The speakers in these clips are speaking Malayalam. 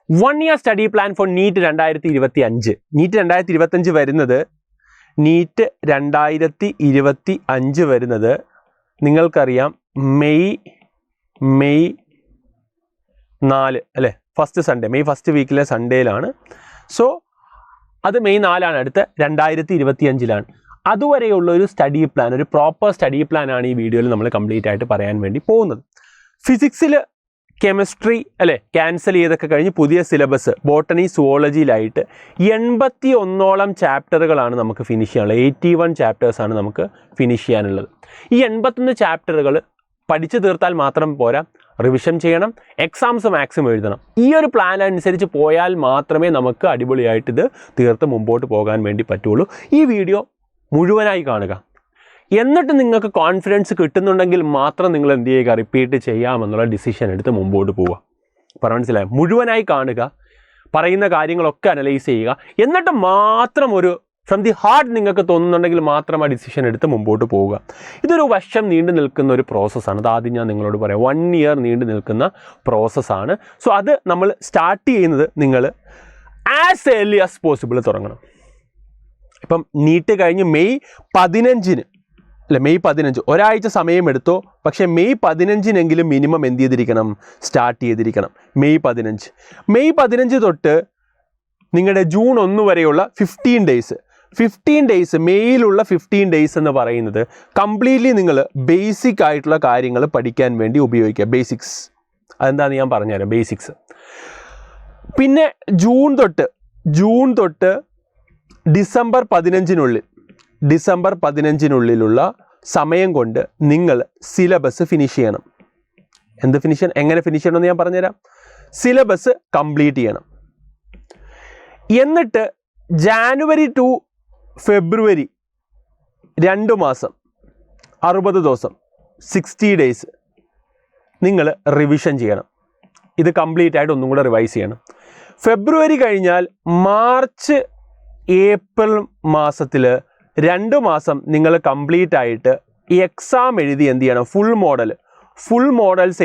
1 year study plan for NEET 2025. NEET 2025 വരുന്നത് നിങ്ങൾക്കറിയാം മെയ് 4 അല്ലേ, ഫസ്റ്റ് സൺഡേ, മെയ് ഫസ്റ്റ് വീക്കിലെ സൺഡേയിലാണ്. സോ അത് മെയ് 4 അടുത്ത 2025. അതുവരെയുള്ള ഒരു സ്റ്റഡി പ്ലാൻ, ഒരു പ്രോപ്പർ സ്റ്റഡി പ്ലാനാണ് ഈ വീഡിയോയിൽ നമ്മൾ കംപ്ലീറ്റ് ആയിട്ട് പറയാൻ വേണ്ടി പോകുന്നത്. ഫിസിക്സിൽ കെമിസ്ട്രി അല്ലേ ക്യാൻസൽ ചെയ്തൊക്കെ കഴിഞ്ഞ് പുതിയ സിലബസ് ബോട്ടണി സുവോളജിയിലായിട്ട് 81ഓളം ചാപ്റ്ററുകളാണ് നമുക്ക് ഫിനിഷ് ചെയ്യാനുള്ളത്. 81 ചാപ്റ്റേഴ്സാണ് നമുക്ക് ഫിനിഷ് ചെയ്യാനുള്ളത്. ഈ 81 ചാപ്റ്ററുകൾ പഠിച്ചു തീർത്താൽ മാത്രം പോരാ, റിവിഷൻ ചെയ്യണം, എക്സാംസ് മാക്സിമം എഴുതണം. ഈ ഒരു പ്ലാൻ അനുസരിച്ച് പോയാൽ മാത്രമേ നമുക്ക് അടിപൊളിയായിട്ട് ഇത് തീർത്ത് മുമ്പോട്ട് പോകാൻ വേണ്ടി പറ്റുള്ളൂ. ഈ വീഡിയോ മുഴുവനായി കാണുക. എന്നിട്ട് നിങ്ങൾക്ക് കോൺഫിഡൻസ് കിട്ടുന്നുണ്ടെങ്കിൽ മാത്രം നിങ്ങൾ എന്ത് ചെയ്യുക, റിപ്പീറ്റ് ചെയ്യാമെന്നുള്ള ഡിസിഷൻ എടുത്ത് മുമ്പോട്ട് പോവുക. മനസ്സിലായോ? മുഴുവനായി കാണുക, പറയുന്ന കാര്യങ്ങളൊക്കെ അനലൈസ് ചെയ്യുക, എന്നിട്ട് മാത്രം ഒരു ഫ്രം ദി ഹാർട്ട് നിങ്ങൾക്ക് തോന്നുന്നുണ്ടെങ്കിൽ മാത്രം ആ ഡിസിഷൻ എടുത്ത് മുമ്പോട്ട് പോവുക. ഇതൊരു വർഷം നീണ്ടു നിൽക്കുന്ന ഒരു പ്രോസസ്സാണ്. അതാദ്യം ഞാൻ നിങ്ങളോട് പറയാം, 1 year നീണ്ടു നിൽക്കുന്ന പ്രോസസ്സാണ്. സോ അത് നമ്മൾ സ്റ്റാർട്ട് ചെയ്യുന്നത് നിങ്ങൾ ആസ് ഏർലി ആസ് പോസിബിൾ തുടങ്ങണം. ഇപ്പം നീറ്റ് കഴിഞ്ഞ് മെയ് 15 ഒരാഴ്ച സമയമെടുത്തോ, പക്ഷേ മെയ് 15 മിനിമം എന്ത് ചെയ്തിരിക്കണം, സ്റ്റാർട്ട് ചെയ്തിരിക്കണം. മെയ് 15 തൊട്ട് നിങ്ങളുടെ ജൂൺ 1 വരെയുള്ള 15 ഡേയ്സ് മെയിലുള്ള 15 ഡേയ്സ് എന്ന് പറയുന്നത് കംപ്ലീറ്റ്ലി നിങ്ങൾ ബേസിക് ആയിട്ടുള്ള കാര്യങ്ങൾ പഠിക്കാൻ വേണ്ടി ഉപയോഗിക്കുക. ബേസിക്സ് അതെന്താണെന്ന് ഞാൻ പറഞ്ഞുതരാം. ബേസിക്സ്. പിന്നെ ജൂൺ തൊട്ട് ഡിസംബർ 15 സമയം കൊണ്ട് നിങ്ങൾ സിലബസ് ഫിനിഷ് ചെയ്യണം. എങ്ങനെ ഫിനിഷ് ചെയ്യണമെന്ന് ഞാൻ പറഞ്ഞുതരാം. സിലബസ് കംപ്ലീറ്റ് ചെയ്യണം. എന്നിട്ട് ജാനുവരി ടു ഫെബ്രുവരി 2 മാസം 60 ദിവസം 60 ഡേയ്സ് നിങ്ങൾ റിവിഷൻ ചെയ്യണം. ഇത് കംപ്ലീറ്റ് ആയിട്ട് ഒന്നും കൂടെ റിവൈസ് ചെയ്യണം. ഫെബ്രുവരി കഴിഞ്ഞാൽ മാർച്ച് ഏപ്രിൽ മാസത്തിൽ 2 മാസം നിങ്ങൾ കംപ്ലീറ്റ് ആയിട്ട് എക്സാം എഴുതി എന്ത് ചെയ്യണം, ഫുൾ മോഡൽസ്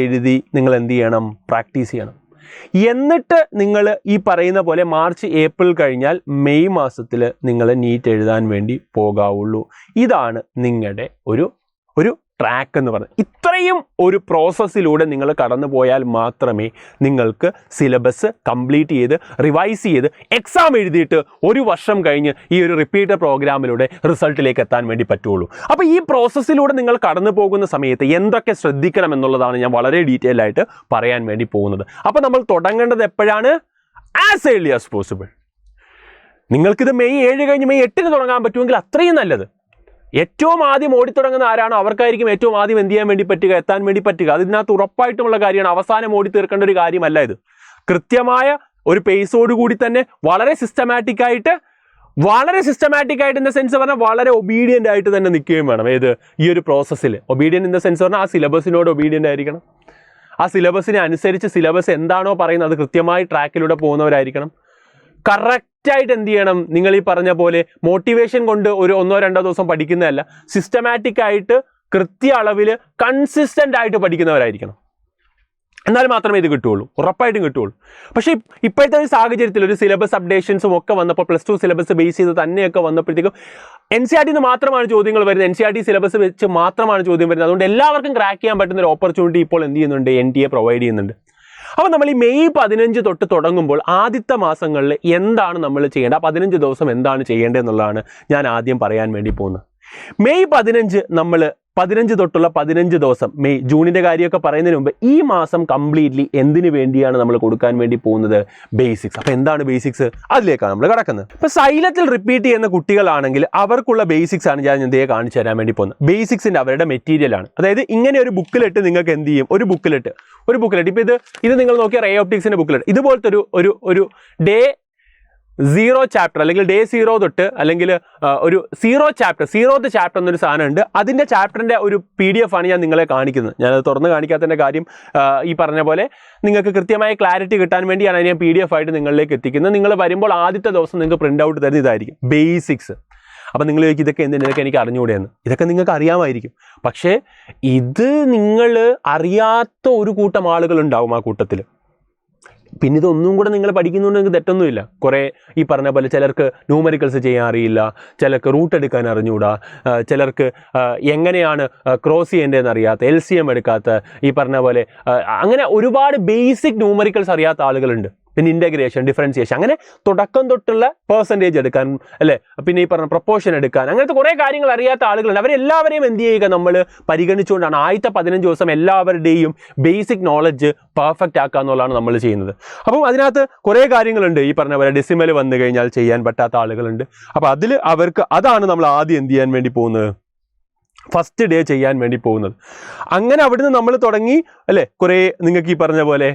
എഴുതി നിങ്ങൾ എന്ത് ചെയ്യണം, പ്രാക്ടീസ് ചെയ്യണം. എന്നിട്ട് നിങ്ങൾ ഈ പറയുന്ന പോലെ മാർച്ച് ഏപ്രിൽ കഴിഞ്ഞാൽ മെയ് മാസത്തിൽ നിങ്ങൾ നീറ്റ് എഴുതാൻ വേണ്ടി പോകാവുള്ളൂ. ഇതാണ് നിങ്ങളുടെ ഒരു ട്രാക്ക് എന്ന് പറയുന്നത്. ഇത്രയും ഒരു പ്രോസസ്സിലൂടെ നിങ്ങൾ കടന്നു പോയാൽ മാത്രമേ നിങ്ങൾക്ക് സിലബസ് കംപ്ലീറ്റ് ചെയ്ത് റിവൈസ് ചെയ്ത് എക്സാം എഴുതിയിട്ട് 1 വർഷം കഴിഞ്ഞ് ഈ ഒരു റിപ്പീറ്റർ പ്രോഗ്രാമിലൂടെ റിസൾട്ടിലേക്ക് എത്താൻ വേണ്ടി പറ്റുള്ളൂ. അപ്പോൾ ഈ പ്രോസസ്സിലൂടെ നിങ്ങൾ കടന്നു പോകുന്ന സമയത്ത് എന്തൊക്കെ ശ്രദ്ധിക്കണം എന്നുള്ളതാണ് ഞാൻ വളരെ ഡീറ്റെയിൽ ആയിട്ട് പറയാൻ വേണ്ടി പോകുന്നത്. അപ്പോൾ നമ്മൾ തുടങ്ങേണ്ടത് എപ്പോഴാണ്? As early as possible. നിങ്ങൾക്കിത് മെയ് 7 കഴിഞ്ഞ് മെയ് 8 തുടങ്ങാൻ പറ്റുമെങ്കിൽ അത്രയും നല്ലത്. ഏറ്റവും ആദ്യം ഓടിത്തുടങ്ങുന്ന ആരാണോ അവർക്കായിരിക്കും ഏറ്റവും ആദ്യം എന്ത് ചെയ്യാൻ വേണ്ടി പറ്റുക, എത്താൻ വേണ്ടി പറ്റുക. അതിനകത്ത് ഉറപ്പായിട്ടുമുള്ള കാര്യമാണ്. അവസാനം ഓടി തീർക്കേണ്ട ഒരു കാര്യമല്ല ഇത്. കൃത്യമായ ഒരു പേസോട് കൂടി തന്നെ വളരെ സിസ്റ്റമാറ്റിക് ആയിട്ട് ഇൻ ദ സെൻസ് പറഞ്ഞാൽ വളരെ ഒബീഡിയൻ്റ് ആയിട്ട് തന്നെ നിൽക്കുകയും വേണം. ഈ ഒരു പ്രോസസ്സിൽ ഒബീഡിയൻ്റ് ഇൻ ദ സെൻസ് പറഞ്ഞാൽ ആ സിലബസിനോട് ഒബീഡിയൻ്റ് ആയിരിക്കണം. ആ സിലബസിനെ അനുസരിച്ച് സിലബസ് എന്താണോ പറയുന്നത് അത് കൃത്യമായി ട്രാക്കിലൂടെ പോകുന്നവരായിരിക്കണം. കറക്റ്റായിട്ട് എന്ത് ചെയ്യണം, നിങ്ങൾ ഈ പറഞ്ഞ പോലെ മോട്ടിവേഷൻ കൊണ്ട് ഒരു 1-2 ദിവസം പഠിക്കുന്നതല്ല, സിസ്റ്റമാറ്റിക് ആയിട്ട് കൃത്യ അളവിൽ കൺസിസ്റ്റൻ്റ് ആയിട്ട് പഠിക്കുന്നവരായിരിക്കണം. എന്നാൽ മാത്രമേ ഇത് കിട്ടുകയുള്ളൂ, ഉറപ്പായിട്ടും കിട്ടുകയുള്ളൂ. പക്ഷേ ഇപ്പോഴത്തെ ഒരു സാഹചര്യത്തിൽ ഒരു സിലബസ് അപ്ഡേഷൻസും ഒക്കെ വന്നപ്പോൾ +2 സിലബസ് ബേസ് ചെയ്ത് തന്നെയൊക്കെ വന്നപ്പോഴത്തേക്കും NCERT മാത്രമാണ് ചോദ്യങ്ങൾ വരുന്നത്. NCERT സിലബസ് വെച്ച് മാത്രമാണ് ചോദ്യം വരുന്നത്. അതുകൊണ്ട് എല്ലാവർക്കും ക്രാക്ക് ചെയ്യാൻ പറ്റുന്ന ഒരു ഓപ്പർച്യൂണിറ്റി ഇപ്പോൾ എന്ത് ചെയ്യുന്നുണ്ട്, NTA പ്രൊവൈഡ് ചെയ്യുന്നുണ്ട്. അപ്പോൾ നമ്മൾ ഈ മെയ് 15 തൊട്ട് തുടങ്ങുമ്പോൾ ആദ്യത്തെ മാസങ്ങളിൽ എന്താണ് നമ്മൾ ചെയ്യേണ്ടത്, 15 ദിവസം എന്താണ് ചെയ്യേണ്ടതെന്നുള്ളതാണ് ഞാൻ ആദ്യം പറയാൻ വേണ്ടി പോകുന്നത്. മെയ് 15 തൊട്ടുള്ള 15 ദിവസം, ജൂണിൻ്റെ കാര്യമൊക്കെ പറയുന്നതിന് മുമ്പ് ഈ മാസം കംപ്ലീറ്റ്ലി എന്തിനു വേണ്ടിയാണ് നമ്മൾ കൊടുക്കാൻ വേണ്ടി പോകുന്നത്, ബേസിക്സ്. അപ്പോൾ എന്താണ് ബേസിക്സ്, അതിലേക്കാണ് നമ്മൾ കിടക്കുന്നത്. ഇപ്പോൾ സൈലത്തിൽ റിപ്പീറ്റ് ചെയ്യുന്ന കുട്ടികളാണെങ്കിൽ അവർക്കുള്ള ബേസിക്സ് ആണ് ഞാൻ എന്ത് കാണിച്ചു തരാൻ വേണ്ടി പോകുന്നത്. ബേസിക്സിൻ്റെ അവരുടെ മെറ്റീരിയലാണ്. അതായത് ഇങ്ങനെ ഒരു ബുക്കിലെട്ട് നിങ്ങൾക്ക് എന്ത് ചെയ്യും, ഒരു ബുക്കിലെട്ട് ഇപ്പോൾ ഇത് നിങ്ങൾ നോക്കിയ റേ ഓപ്റ്റിക്സിൻ്റെ ബുക്കിലെട്ട് ഇതുപോലത്തെ ഒരു ഡേ 0 ചാപ്റ്റർ അല്ലെങ്കിൽ ഡേ 0 തൊട്ട് അല്ലെങ്കിൽ ഒരു 0th ചാപ്റ്റർ എന്നൊരു സാധനം ഉണ്ട്. അതിൻ്റെ ചാപ്റ്ററിൻ്റെ ഒരു PDF ആണ് ഞാൻ നിങ്ങളെ കാണിക്കുന്നത്. ഞാനത് തുറന്ന് കാണിക്കാത്തതിൻ്റെ കാര്യം ഈ പറഞ്ഞ പോലെ നിങ്ങൾക്ക് കൃത്യമായ ക്ലാരിറ്റി കിട്ടാൻ വേണ്ടിയാണ് ഞാൻ PDF ആയിട്ട് നിങ്ങളിലേക്ക് എത്തിക്കുന്നത്. നിങ്ങൾ വരുമ്പോൾ ആദ്യത്തെ ദിവസം നിങ്ങൾക്ക് പ്രിൻ്റ് ഔട്ട് തരുന്നത് ഇതായിരിക്കും, ബേസിക്സ്. അപ്പോൾ നിങ്ങൾ ഇതൊക്കെ എന്തിനൊക്കെ എനിക്ക് അറിഞ്ഞുകൂടെയെന്ന്, ഇതൊക്കെ നിങ്ങൾക്ക് അറിയാമായിരിക്കും. പക്ഷേ ഇത് നിങ്ങൾ അറിയാത്ത ഒരു കൂട്ടം ആളുകളുണ്ടാവും ആ കൂട്ടത്തിൽ. പിന്നെ ഇതൊന്നും കൂടെ നിങ്ങൾ പഠിക്കുന്നുണ്ടെങ്കിൽ തെറ്റൊന്നുമില്ല. കുറേ ഈ പറഞ്ഞ പോലെ ചിലർക്ക് ന്യൂമറിക്കൽസ് ചെയ്യാൻ അറിയില്ല, ചിലർക്ക് റൂട്ട് എടുക്കാൻ അറിഞ്ഞുകൂടാ, ചിലർക്ക് എങ്ങനെയാണ് ക്രോസ് ചെയ്യേണ്ടതെന്ന് അറിയാത്ത, LCM എടുക്കാത്ത, ഈ പറഞ്ഞ പോലെ അങ്ങനെ ഒരുപാട് ബേസിക് ന്യൂമറിക്കൽസ് അറിയാത്ത ആളുകളുണ്ട്. പിന്നെ ഇൻ്റഗ്രേഷൻ, ഡിഫറൻസിയേഷൻ, അങ്ങനെ തുടക്കം തൊട്ടുള്ള പെർസെൻറ്റേജ് എടുക്കാൻ അല്ലേ, പിന്നെ ഈ പറഞ്ഞ പ്രൊപ്പോർഷൻ എടുക്കാൻ, അങ്ങനത്തെ കുറേ കാര്യങ്ങൾ അറിയാത്ത ആളുകളുണ്ട്. അവരെല്ലാവരെയും എന്ത് ചെയ്യുക, നമ്മൾ പരിഗണിച്ചുകൊണ്ടാണ് ആദ്യത്തെ 15 ദിവസം എല്ലാവരുടെയും ബേസിക് നോളജ് പെർഫെക്റ്റ് ആക്കുക എന്നുള്ളതാണ് നമ്മൾ ചെയ്യുന്നത്. അപ്പം അതിനകത്ത് കുറേ കാര്യങ്ങളുണ്ട്. ഈ പറഞ്ഞ പോലെ ഡെസിമൽ വന്നു കഴിഞ്ഞാൽ ചെയ്യാൻ പറ്റാത്ത ആളുകളുണ്ട്. അപ്പോൾ അതിൽ അവർക്ക് അതാണ് നമ്മൾ ആദ്യം എന്ത് ചെയ്യാൻ വേണ്ടി പോകുന്നത്, ഫസ്റ്റ് ഡേ ചെയ്യാൻ വേണ്ടി പോകുന്നത്. അങ്ങനെ അവിടുന്ന് നമ്മൾ തുടങ്ങി അല്ലേ, കുറേ നിങ്ങൾക്ക് ഈ പറഞ്ഞ പോലെ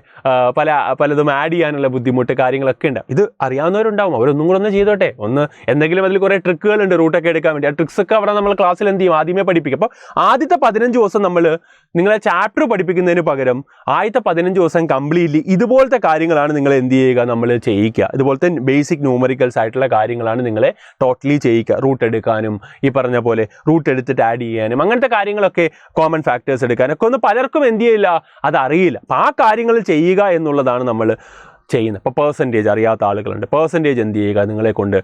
പലതും ആഡ് ചെയ്യാനുള്ള ബുദ്ധിമുട്ട് കാര്യങ്ങളൊക്കെ ഉണ്ട്. ഇത് അറിയാവുന്നവരുണ്ടാവും, അവരൊന്നും കൂടെ ഒന്ന് ചെയ്തോട്ടെ, എന്തെങ്കിലും അതിൽ കുറേ ട്രിക്കുകളുണ്ട് റൂട്ടൊക്കെ എടുക്കാൻ വേണ്ടി. ആ ട്രിക്സൊക്കെ അവിടെ നമ്മൾ ക്ലാസ്സിൽ എന്ത് ചെയ്യും, ആദ്യമേ പഠിപ്പിക്കും. അപ്പോൾ ആദ്യത്തെ 15 ദിവസം നമ്മൾ നിങ്ങളെ ചാപ്റ്റർ പഠിപ്പിക്കുന്നതിന് പകരം ആദ്യത്തെ 15 ദിവസം കംപ്ലീറ്റ്ലി ഇതുപോലത്തെ കാര്യങ്ങളാണ് നിങ്ങൾ എന്ത് ചെയ്യുക, നമ്മൾ ചെയ്യിക്കുക. ഇതുപോലത്തെ ബേസിക് ന്യൂമറിക്കൽസ് ആയിട്ടുള്ള കാര്യങ്ങളാണ് നിങ്ങളെ ടോട്ടലി ചെയ്യിക്കുക. റൂട്ട് എടുക്കാനും ഈ പറഞ്ഞ പോലെ റൂട്ട് എടുത്തിട്ട് ആഡ് ചെയ്യാനും അങ്ങനത്തെ കാര്യങ്ങളൊക്കെ, കോമൺ ഫാക്ടേഴ്സ് എടുക്കാനൊക്കെ ഒന്നും പലർക്കും എന്ത് ചെയ്യില്ല, അതറിയില്ല. അപ്പം ആ കാര്യങ്ങൾ ചെയ്യുക എന്നുള്ളതാണ് നമ്മൾ ചെയ്യുന്നത്. ഇപ്പോൾ പെർസെൻറ്റേജ് അറിയാത്ത ആളുകളുണ്ട്, പെർസെൻറ്റേജ് എന്ത് ചെയ്യുക, നിങ്ങളെ കൊണ്ട്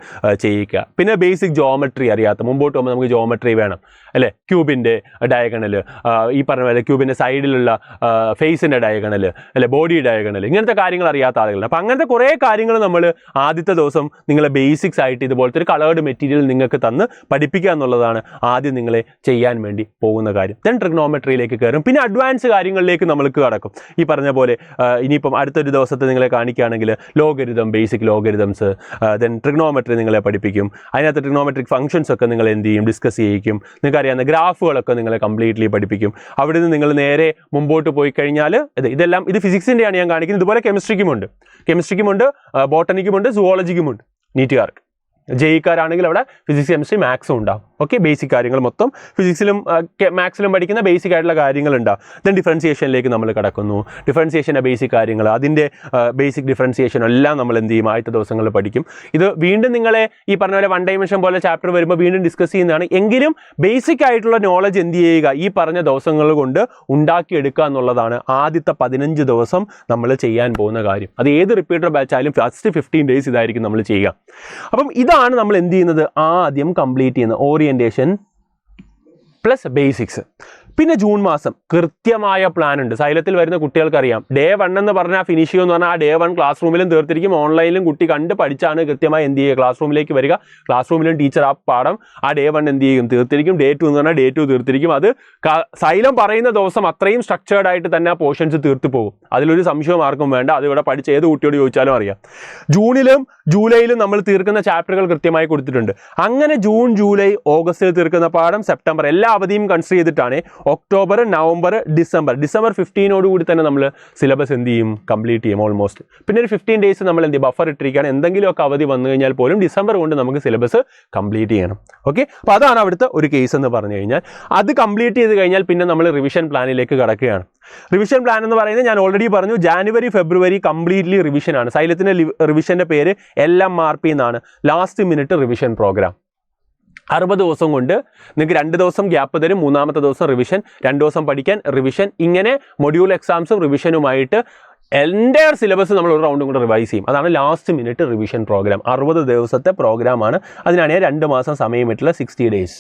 ചെയ്യിക്കുക. പിന്നെ ബേസിക് ജോമെട്രി അറിയാത്ത, മുമ്പോട്ട് പോകുമ്പോൾ നമുക്ക് ജോമെട്രി വേണം അല്ലേ, ക്യൂബിൻ്റെ ഡയഗണൽ, ഈ പറഞ്ഞ പോലെ ക്യൂബിൻ്റെ സൈഡിലുള്ള ഫേസിൻ്റെ ഡയഗണൽ അല്ലെ, ബോഡി ഡയഗണൽ, ഇങ്ങനത്തെ കാര്യങ്ങൾ അറിയാത്ത ആളുകളുണ്ട്. അപ്പോൾ അങ്ങനത്തെ കുറേ കാര്യങ്ങൾ നമ്മൾ ആദ്യത്തെ ദിവസം നിങ്ങളെ ബേസിക്സ് ആയിട്ട് ഇതുപോലത്തെ ഒരു കളേർഡ് മെറ്റീരിയൽ നിങ്ങൾക്ക് തന്ന് പഠിപ്പിക്കുക എന്നുള്ളതാണ് ആദ്യം നിങ്ങളെ ചെയ്യാൻ വേണ്ടി പോകുന്ന കാര്യം. ദെൻ ട്രിഗ്നോമെട്രിയിലേക്ക് കയറും. പിന്നെ അഡ്വാൻസ് കാര്യങ്ങളിലേക്ക് നമ്മൾക്ക് കടക്കും. ഈ പറഞ്ഞ പോലെ ഇനിയിപ്പം അടുത്തൊരു ദിവസത്തെ നിങ്ങളെ കാണിക്കുകയാണെങ്കിൽ logarithm, basic logarithms, then trigonometry നിങ്ങളെ പഠിപ്പിക്കും. അതിനകത്ത് ട്രിഗ്നോമെട്രിക് ഫംഗ്ഷൻസ് ഒക്കെ നിങ്ങൾ എന്ത് ചെയ്യും, ഡിസ്കസ് ചെയ്യിക്കും. നിങ്ങൾക്ക് അറിയാവുന്ന ഗ്രാഫുകളൊക്കെ നിങ്ങളെ കംപ്ലീറ്റ്ലി പഠിപ്പിക്കും. അവിടെ നിന്ന് നിങ്ങൾ നേരെ മുമ്പോട്ട് പോയി കഴിഞ്ഞാൽ ഇതെല്ലാം ഇത് ഫിസിക്സിൻ്റെയാണ് ഞാൻ കാണിക്കുന്നത്. ഇതുപോലെ കെമിസ്ട്രിക്കുമുണ്ട്, ബോട്ടണിക്കുമുണ്ട്, സുവോളജിക്കുമുണ്ട്. നീറ്റുകാർക്ക് ജയിക്കാരാണെങ്കിൽ അവിടെ ഫിസിക്സ്, കെമിസ്ട്രി, മാത്സും ഉണ്ടാവും. ഓക്കെ, ബേസിക് കാര്യങ്ങൾ മൊത്തം ഫിസിക്സിലും മാത്സിലും പഠിക്കുന്ന ബേസിക് ആയിട്ടുള്ള കാര്യങ്ങളുണ്ടാവും. ദെൻ ഡിഫറൻസിയേഷനിലേക്ക് നമ്മൾ കടക്കുന്നു. ഡിഫറൻസിയേഷൻ്റെ ബേസിക് കാര്യങ്ങൾ, അതിൻ്റെ ബേസിക് ഡിഫറൻസിയേഷൻ എല്ലാം നമ്മൾ എന്ത് ചെയ്യും, ആദ്യത്തെ ദിവസങ്ങളിൽ പഠിക്കും. ഇത് വീണ്ടും നിങ്ങളെ ഈ പറഞ്ഞ പോലെ 1 ഡൈമെൻഷൻ പോലെ ചാപ്റ്റർ വരുമ്പോൾ വീണ്ടും ഡിസ്കസ് ചെയ്യുന്നതാണ്. എങ്കിലും ബേസിക് ആയിട്ടുള്ള നോളജ് എന്ത് ചെയ്യുക, ഈ പറഞ്ഞ ദിവസങ്ങൾ കൊണ്ട് ഉണ്ടാക്കിയെടുക്കുക എന്നുള്ളതാണ് ആദ്യത്തെ 15 ദിവസം നമ്മൾ ചെയ്യാൻ പോകുന്ന കാര്യം. അത് ഏത് റിപ്പീറ്റർ ബാച്ചായാലും ഫസ്റ്റ് 15 ഡേയ്സ് ഇതായിരിക്കും നമ്മൾ ചെയ്യുക. അപ്പം ഇതാണ് നമ്മൾ എന്ത് ചെയ്യുന്നത്, ആദ്യം കംപ്ലീറ്റ് ചെയ്യുന്നത് ഓറിയന്റേഷൻ പ്ലസ് ബേസിക്സ്. പിന്നെ ജൂൺ മാസം കൃത്യമായ പ്ലാൻ ഉണ്ട്. സൈലത്തിൽ വരുന്ന കുട്ടികൾക്കറിയാം, ഡേ 1 എന്ന് പറഞ്ഞാൽ ഫിനിഷ് ചെയ്യുമെന്ന് പറഞ്ഞാൽ ആ ഡേ 1 ക്ലാസ് റൂമിലും തീർത്തിരിക്കും, ഓൺലൈനിലും കുട്ടി കണ്ട് പഠിച്ചാണ് കൃത്യമായി എന്ത് ചെയ്യുക, ക്ലാസ് റൂമിലേക്ക് വരിക. ക്ലാസ് റൂമിലും ടീച്ചർ ആ പാഠം ആ ഡേ 1 എന്ത് ചെയ്യും, തീർത്തിരിക്കും. ഡേ 2 എന്ന് പറഞ്ഞാൽ ഡേ 2 തീർത്തിരിക്കും. അത് സൈലം പറയുന്ന ദിവസം അത്രയും സ്ട്രക്ചേർഡ് ആയിട്ട് തന്നെ ആ പോർഷൻസ് തീർത്തു പോകും. അതിലൊരു സംശയം ആർക്കും വേണ്ട. അത് ഇവിടെ പഠിച്ച ഏത് കുട്ടിയോട് ചോദിച്ചാലും അറിയാം. ജൂണിലും ജൂലൈയിലും നമ്മൾ തീർക്കുന്ന ചാപ്റ്ററുകൾ കൃത്യമായി കൊടുത്തിട്ടുണ്ട്. അങ്ങനെ ജൂൺ, ജൂലൈ, ഓഗസ്റ്റിൽ തീർക്കുന്ന പാഠം സെപ്റ്റംബർ എല്ലാ അവധിയും കൺസിഡർ ചെയ്തിട്ടാണ് ഒക്ടോബർ, നവംബർ, ഡിസംബർ 15 കൂടി തന്നെ നമ്മൾ സിലബസ് എന്ത് ചെയ്യും, കംപ്ലീറ്റ് ചെയ്യും ഓൾമോസ്റ്റ്. പിന്നെ ഒരു 15 ഡേയ്സ് നമ്മൾ എന്ത് ചെയ്യും, ബഫർ ഇട്ടിരിക്കുകയാണ്. എന്തെങ്കിലുമൊക്കെ അവധി വന്നു കഴിഞ്ഞാൽ പോലും ഡിസംബർ കൊണ്ട് നമുക്ക് സിലബസ് കംപ്ലീറ്റ് ചെയ്യണം. ഓക്കെ, അപ്പോൾ അതാണ് അവിടുത്തെ ഒരു കേസ് എന്ന് പറഞ്ഞു കഴിഞ്ഞാൽ. അത് കംപ്ലീറ്റ് ചെയ്ത് കഴിഞ്ഞാൽ പിന്നെ നമ്മൾ റിവിഷൻ പ്ലാനിലേക്ക് കടക്കുകയാണ്. റിവിഷൻ പ്ലാൻ എന്ന് പറയുന്നത് ഞാൻ ഓൾറെഡി പറഞ്ഞു, ജാനുവരി, ഫെബ്രുവരി കംപ്ലീറ്റ്ലി റിവിഷനാണ്. സൈലത്തിൻ്റെ റിവിഷൻ്റെ പേര് LMRP എന്നാണ്, ലാസ്റ്റ് മിനിറ്റ് റിവിഷൻ പ്രോഗ്രാം. 60 ദിവസം കൊണ്ട് നിങ്ങൾക്ക് 2 ദിവസം ഗ്യാപ്പ് തരും. 3-ാമത്തെ ദിവസം റിവിഷൻ, 2 ദിവസം പഠിക്കാൻ റിവിഷൻ, ഇങ്ങനെ മൊഡ്യൂൾ എക്സാംസും റിവിഷനുമായിട്ട് എൻ്റയർ സിലബസ് നമ്മൾ ഒരു റൗണ്ടും കൂടെ റിവൈസ് ചെയ്യും. അതാണ് ലാസ്റ്റ് മിനിറ്റ് റിവിഷൻ പ്രോഗ്രാം. 60 ദിവസത്തെ പ്രോഗ്രാമാണ്. അതിനാണ് 2 മാസം സമയമിട്ടുള്ള 60 days.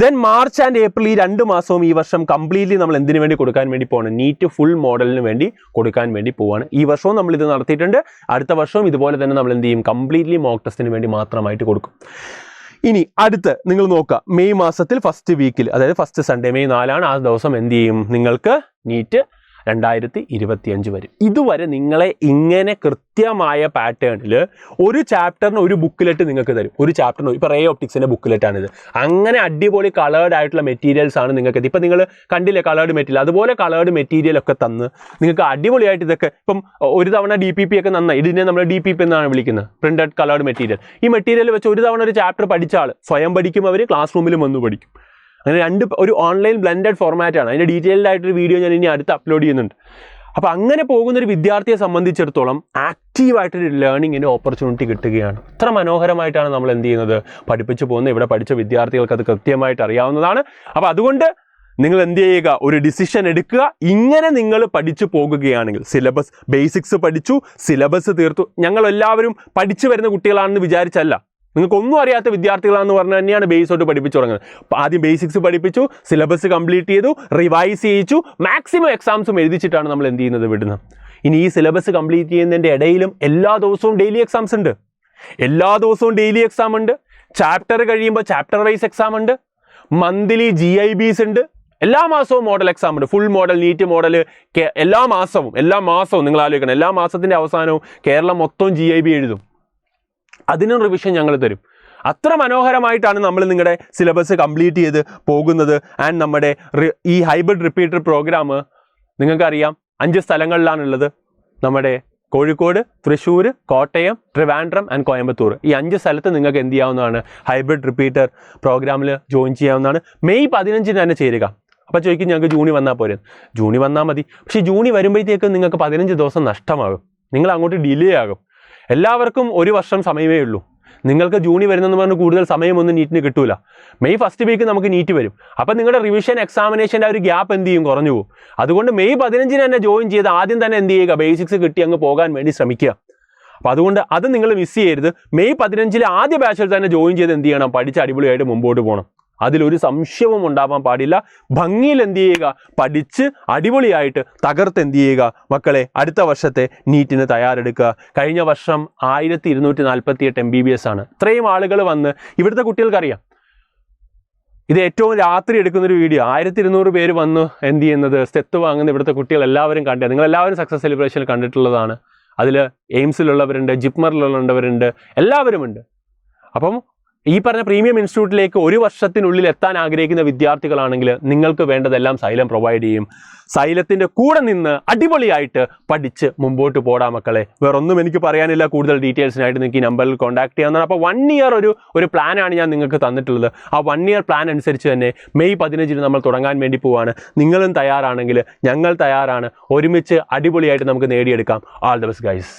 Then March and April ഈ 2 മാസവും ഈ വർഷം കംപ്ലീറ്റ്ലി നമ്മൾ എന്തിനു വേണ്ടി കൊടുക്കാൻ വേണ്ടി പോകണം, നീറ്റ് ഫുൾ മോഡലിന് വേണ്ടി കൊടുക്കാൻ വേണ്ടി പോവാണ്. ഈ വർഷവും നമ്മൾ ഇത് നടത്തിയിട്ടുണ്ട്. അടുത്ത വർഷവും ഇതുപോലെ തന്നെ നമ്മൾ എന്ത് ചെയ്യും, കംപ്ലീറ്റ്ലി മോക്ക് ടെസ്റ്റിന് വേണ്ടി മാത്രമായിട്ട് കൊടുക്കും. ഇനി അടുത്ത് നിങ്ങൾ നോക്കുക, മെയ് മാസത്തിൽ ഫസ്റ്റ് വീക്കിൽ, അതായത് ഫസ്റ്റ് സൺഡേ മെയ് 4 ആ ദിവസം എന്ത് ചെയ്യും, നിങ്ങൾക്ക് നീറ്റ് 2025 വരും. ഇതുവരെ നിങ്ങളെ ഇങ്ങനെ കൃത്യമായ പാറ്റേണിൽ ഒരു ചാപ്റ്ററിന് ഒരു ബുക്കിലെറ്റ് നിങ്ങൾക്ക് തരും. ഒരു ചാപ്റ്ററിന് ഇപ്പോൾ റേ ഓപ്റ്റിക്സിൻ്റെ ബുക്കിലെറ്റാണിത്. അങ്ങനെ അടിപൊളി കളേർഡ് ആയിട്ടുള്ള മെറ്റീരിയൽസ് ആണ് നിങ്ങൾക്ക്. ഇപ്പം നിങ്ങൾ കണ്ടില്ലേ കളേർഡ് മെറ്റീരിയൽ, അതുപോലെ കളേർഡ് മെറ്റീരിയൽ ഒക്കെ തന്ന് നിങ്ങൾക്ക് അടിപൊളിയായിട്ട് ഇതൊക്കെ ഇപ്പം ഒരു തവണ DPP ഒക്കെ നന്നായി, ഇതിനെ നമ്മൾ DPP എന്നാണ് വിളിക്കുന്നത്, പ്രിന്റഡ് കളേർഡ് മെറ്റീരിയൽ. ഈ മെറ്റീരിയൽ വെച്ച് ഒരു തവണ ഒരു ചാപ്റ്റർ പഠിച്ച ആൾ സ്വയം പഠിക്കും, അവർ ക്ലാസ് റൂമിലും വന്ന് പഠിക്കും. അങ്ങനെ ഒരു ഓൺലൈൻ ബ്ലെൻഡഡ് ഫോർമാറ്റാണ്. അതിൻ്റെ ഡീറ്റെയിൽഡ് ആയിട്ടൊരു വീഡിയോ ഞാൻ ഇനി അടുത്ത് അപ്ലോഡ് ചെയ്യുന്നുണ്ട്. അപ്പോൾ അങ്ങനെ പോകുന്നൊരു വിദ്യാർത്ഥിയെ സംബന്ധിച്ചിടത്തോളം ആക്റ്റീവായിട്ടൊരു ലേണിങ്ങിൻ്റെ ഓപ്പർച്യൂണിറ്റി കിട്ടുകയാണ്. ഇത്ര മനോഹരമായിട്ടാണ് നമ്മൾ എന്ത് ചെയ്യുന്നത്, പഠിപ്പിച്ചു പോകുന്നത്. ഇവിടെ പഠിച്ച വിദ്യാർത്ഥികൾക്ക് അത് കൃത്യമായിട്ട് അറിയാവുന്നതാണ്. അപ്പോൾ അതുകൊണ്ട് നിങ്ങൾ എന്ത് ചെയ്യുക, ഒരു ഡിസിഷൻ എടുക്കുക. ഇങ്ങനെ നിങ്ങൾ പഠിച്ചു പോകുകയാണെങ്കിൽ, സിലബസ് ബേസിക്സ് പഠിച്ചു, സിലബസ് തീർത്തു. ഞങ്ങൾ എല്ലാവരും പഠിച്ചു വരുന്ന കുട്ടികളാണെന്ന് വിചാരിച്ചല്ല, നിങ്ങൾക്കൊന്നും അറിയാത്ത വിദ്യാർത്ഥികളാണെന്ന് പറഞ്ഞാൽ തന്നെയാണ് ബേസ് തൊട്ട് പഠിപ്പിച്ചു തുടങ്ങുന്നത്. ആദ്യം ബേസിക്സ് പഠിപ്പിച്ചു, സിലബസ് കംപ്ലീറ്റ് ചെയ്തു, റിവൈസ് ചെയ്യിച്ചു, മാക്സിമം എക്സാംസും എഴുതിച്ചിട്ടാണ് നമ്മൾ എന്ത് ചെയ്യുന്നത്, വിടുന്നത്. ഇനി ഈ സിലബസ് കംപ്ലീറ്റ് ചെയ്യുന്നതിൻ്റെ ഇടയിലും എല്ലാ ദിവസവും ഡെയിലി എക്സാംസ് ഉണ്ട്. എല്ലാ ദിവസവും ഡെയിലി എക്സാം ഉണ്ട്. ചാപ്റ്റർ കഴിയുമ്പോൾ ചാപ്റ്റർ വൈസ് എക്സാം ഉണ്ട്. മന്ത്ലി GIBs ഉണ്ട്. എല്ലാ മാസവും മോഡൽ എക്സാം ഉണ്ട്. ഫുൾ മോഡൽ, നീറ്റ് മോഡൽ, എല്ലാ മാസവും നിങ്ങൾ ആലോചിക്കണം, എല്ലാ മാസത്തിൻ്റെ അവസാനവും കേരളം മൊത്തം GIB എഴുതും. അതിനും റിവിഷൻ ഞങ്ങൾ തരും. അത്ര മനോഹരമായിട്ടാണ് നമ്മൾ നിങ്ങളുടെ സിലബസ് കംപ്ലീറ്റ് ചെയ്ത് പോകുന്നത്. ആൻഡ് നമ്മുടെ ഈ ഹൈബ്രിഡ് റിപ്പീറ്റർ പ്രോഗ്രാം നിങ്ങൾക്കറിയാം 5 സ്ഥലങ്ങളിലാണുള്ളത്. നമ്മുടെ കോഴിക്കോട്, തൃശ്ശൂർ, കോട്ടയം, ട്രിവാൻഡ്രം ആൻഡ് കോയമ്പത്തൂർ. ഈ 5 സ്ഥലത്ത് നിങ്ങൾക്ക് എന്ത് ചെയ്യാവുന്നതാണ്, ഹൈബ്രിഡ് റിപ്പീറ്റർ പ്രോഗ്രാമിൽ ജോയിൻ ചെയ്യാവുന്നതാണ്. മെയ് 15 തന്നെ ചേരുക. അപ്പോൾ ചോദിക്കും ഞങ്ങൾക്ക് ജൂണിൽ വന്നാൽ പോരെ. ജൂണിൽ വന്നാൽ മതി. പക്ഷേ ജൂണിൽ വരുമ്പോഴത്തേക്ക് നിങ്ങൾക്ക് 15 ദിവസം നഷ്ടമാകും. നിങ്ങൾ അങ്ങോട്ട് ഡിലേ ആകും. എല്ലാവർക്കും 1 വർഷം സമയമേ ഉള്ളൂ. നിങ്ങൾക്ക് ജൂണിൽ വരുന്നതെന്ന് പറഞ്ഞാൽ കൂടുതൽ സമയമൊന്നും നീറ്റിന് കിട്ടൂല. മെയ് ഫസ്റ്റ് വീക്ക് നമുക്ക് നീറ്റ് വരും. അപ്പം നിങ്ങളുടെ റിവിഷൻ എക്സാമിനേഷൻ്റെ ഒരു ഗ്യാപ്പ് എന്ത് ചെയ്യും, കുറഞ്ഞു പോകും. അതുകൊണ്ട് മെയ് 15 തന്നെ ജോയിൻ ചെയ്ത് ആദ്യം തന്നെ എന്ത് ചെയ്യുക, ബേസിക്സ് കിട്ടി അങ്ങ് പോകാൻ വേണ്ടി ശ്രമിക്കുക. അപ്പോൾ അതുകൊണ്ട് അത് നിങ്ങൾ മിസ് ചെയ്യരുത്. മെയ് 15 ആദ്യ ബാച്ചിൽ തന്നെ ജോയിൻ ചെയ്ത് എന്ത് ചെയ്യണം, പഠിച്ച് അടിപൊളിയായിട്ട് മുമ്പോട്ട് പോകണം. അതിലൊരു സംശയവും ഉണ്ടാവാൻ പാടില്ല. ഭംഗിയിൽ എന്ത് ചെയ്യുക, പഠിച്ച് അടിപൊളിയായിട്ട് തകർത്ത് എന്ത് ചെയ്യുക മക്കളെ, അടുത്ത വർഷത്തെ നീറ്റിന് തയ്യാറെടുക്കുക. കഴിഞ്ഞ വർഷം 1248 MBBS ആണ്. ഇത്രയും ആളുകൾ വന്ന്, ഇവിടുത്തെ കുട്ടികൾക്കറിയാം, ഇത് ഏറ്റവും രാത്രി എടുക്കുന്നൊരു വീഡിയോ. 1200 പേര് വന്ന് എന്ത് ചെയ്യുന്നത്, സ്റ്റെത്ത് വാങ്ങുന്ന ഇവിടുത്തെ കുട്ടികൾ എല്ലാവരും കണ്ടത്. നിങ്ങളെല്ലാവരും സക്സസ് സെലിബ്രേഷൻ കണ്ടിട്ടുള്ളതാണ്. അതിൽ എയിംസിലുള്ളവരുണ്ട്, ജിപ്മറിലുള്ളവരുണ്ട്, എല്ലാവരും ഉണ്ട്. അപ്പം ഈ പറഞ്ഞ പ്രീമിയം ഇൻസ്റ്റിറ്റ്യൂട്ടിലേക്ക് 1 വർഷത്തിനുള്ളിൽ എത്താൻ ആഗ്രഹിക്കുന്ന വിദ്യാർത്ഥികളാണെങ്കിൽ നിങ്ങൾക്ക് വേണ്ടതെല്ലാം സൈലം പ്രൊവൈഡ് ചെയ്യും. സൈലത്തിൻ്റെ കൂടെ നിന്ന് അടിപൊളിയായിട്ട് പഠിച്ച് മുമ്പോട്ട് പോടാ മക്കളെ. വേറൊന്നും എനിക്ക് പറയാനില്ല. കൂടുതൽ ഡീറ്റെയിൽസിനായിട്ട് നിങ്ങൾക്ക് ഈ നമ്പറിൽ കോൺടാക്ട് ചെയ്യാവുന്നതാണ്. അപ്പോൾ 1 ഇയർ ഒരു പ്ലാനാണ് ഞാൻ നിങ്ങൾക്ക് തന്നിട്ടുള്ളത്. ആ 1 ഇയർ പ്ലാൻ അനുസരിച്ച് തന്നെ മെയ് 15 നമ്മൾ തുടങ്ങാൻ വേണ്ടി പോവാണ്. നിങ്ങളും തയ്യാറാണെങ്കിൽ ഞങ്ങൾ തയ്യാറാണ്. ഒരുമിച്ച് അടിപൊളിയായിട്ട് നമുക്ക് നേടിയെടുക്കാം. All the best guys.